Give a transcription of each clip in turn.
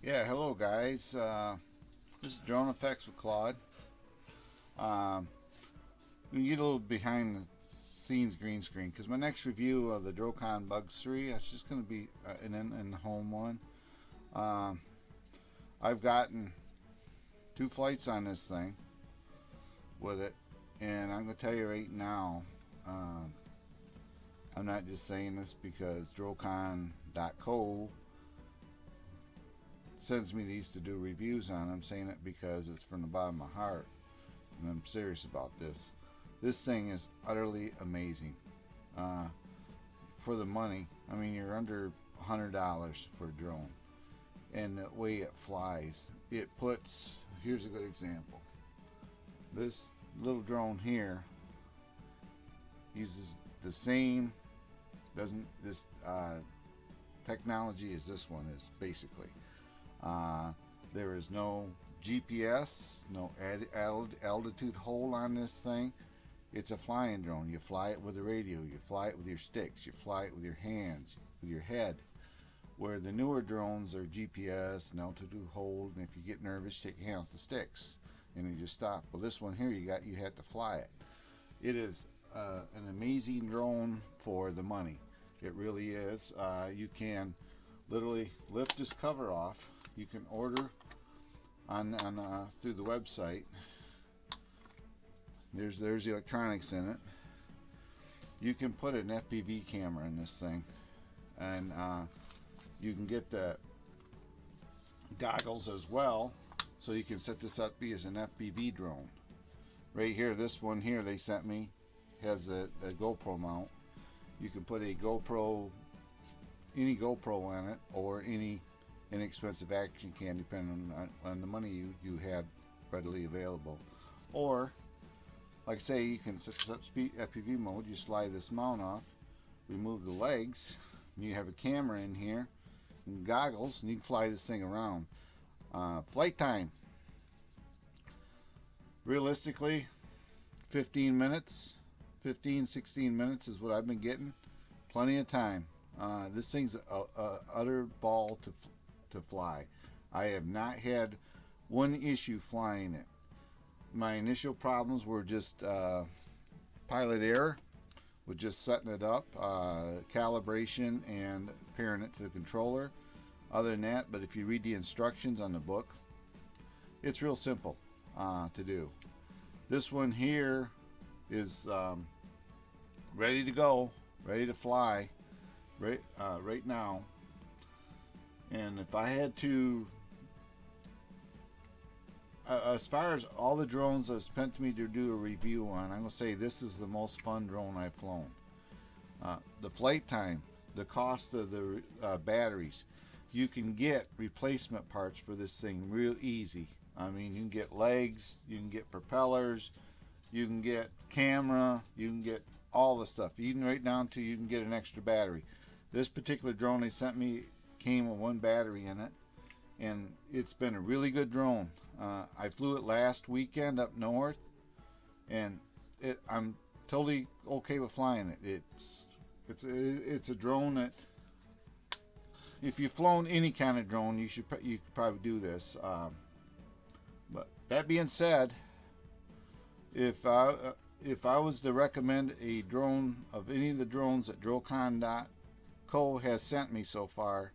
Yeah, hello guys. This is Drone Effects with Claude. Um, we get a little behind the scenes green screen because my next review of the Drocon Bugs 3 is just going to be in the home one. Um, I've gotten 2 flights on this thing with it, and I'm going to tell you right now, um, I'm not just saying this because Drocon.co sends me these to do reviews on. I'm saying it because it's from the bottom of my heart, and I'm serious about this. This thing is utterly amazing. Uh, for the money, I mean, you're under $100 for a drone, and the way it flies, it puts. Here's a good example. This little drone here uses the same doesn't this technology as this one is basically. Uh, there is no GPS, no altitude hold on this thing. It's a flying drone. You fly it with a radio, you fly it with your sticks, you fly it with your hands, with your head. Where the newer drones are GPS and altitude hold, and if you get nervous, take your hand off the sticks and you just stop. Well, this one here, you have to fly it. It is an amazing drone for the money. It really is. You can literally lift this cover off. You can order on through the website. There's the electronics in it. You can put an FPV camera in this thing, and you can get the goggles as well, so you can set this up as an FPV drone. Right here, this one here they sent me has a GoPro mount. You can put a GoPro, any GoPro on it, or any inexpensive action cam, depending on the money you have readily available. Or, like I say, you can set up FPV mode. You slide this mount off, remove the legs, and you have a camera in here, and goggles, and you can fly this thing around. Flight time, realistically, 15 minutes, 16 minutes is what I've been getting. Plenty of time. This thing's a utter ball to fly. I have not had one issue flying it. My initial problems were just pilot error with just setting it up, calibration, and pairing it to the controller. Other than that, but if you read the instructions on the book, it's real simple to do. This one here is ready to go, ready to fly right now. And if I had to, as far as all the drones that spent me to do a review on, I'm going to say this is the most fun drone I've flown. The flight time, the cost of the batteries, you can get replacement parts for this thing real easy. I mean, you can get legs, you can get propellers, you can get camera, you can get all the stuff, even right down to you can get an extra battery. This particular drone they sent me came with one battery in it, and it's been a really good drone. I flew it last weekend up north, and I'm totally okay with flying it. It's a drone that if you've flown any kind of drone, you could probably do this. But that being said, if I was to recommend a drone of any of the drones that Drocon.co has sent me so far,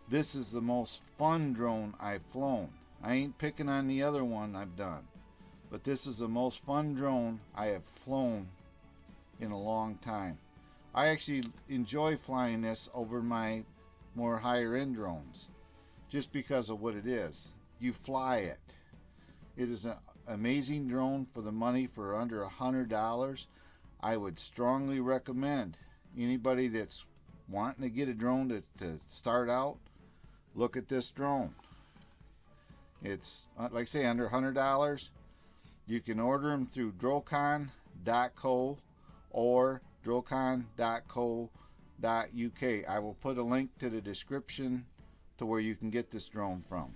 this is the most fun drone I've flown. I ain't picking on the other one I've done, but this is the most fun drone I have flown in a long time. I actually enjoy flying this over my more higher end drones just because of what it is. You fly it. It is an amazing drone for the money. For under $100. I would strongly recommend anybody that's wanting to get a drone to start out, look at this drone. It's like I say, under $100. You can order them through Drocon.co or Drocon.co.uk. I will put a link to the description to where you can get this drone from.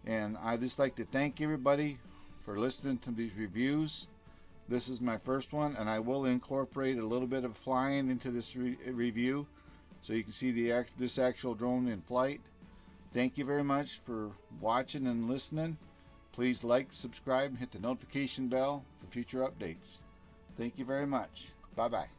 And I just like to thank everybody for listening to these reviews. This is my first one, and I will incorporate a little bit of flying into this review, so you can see this actual drone in flight. Thank you very much for watching and listening. Please like, subscribe, and hit the notification bell for future updates. Thank you very much. Bye-bye.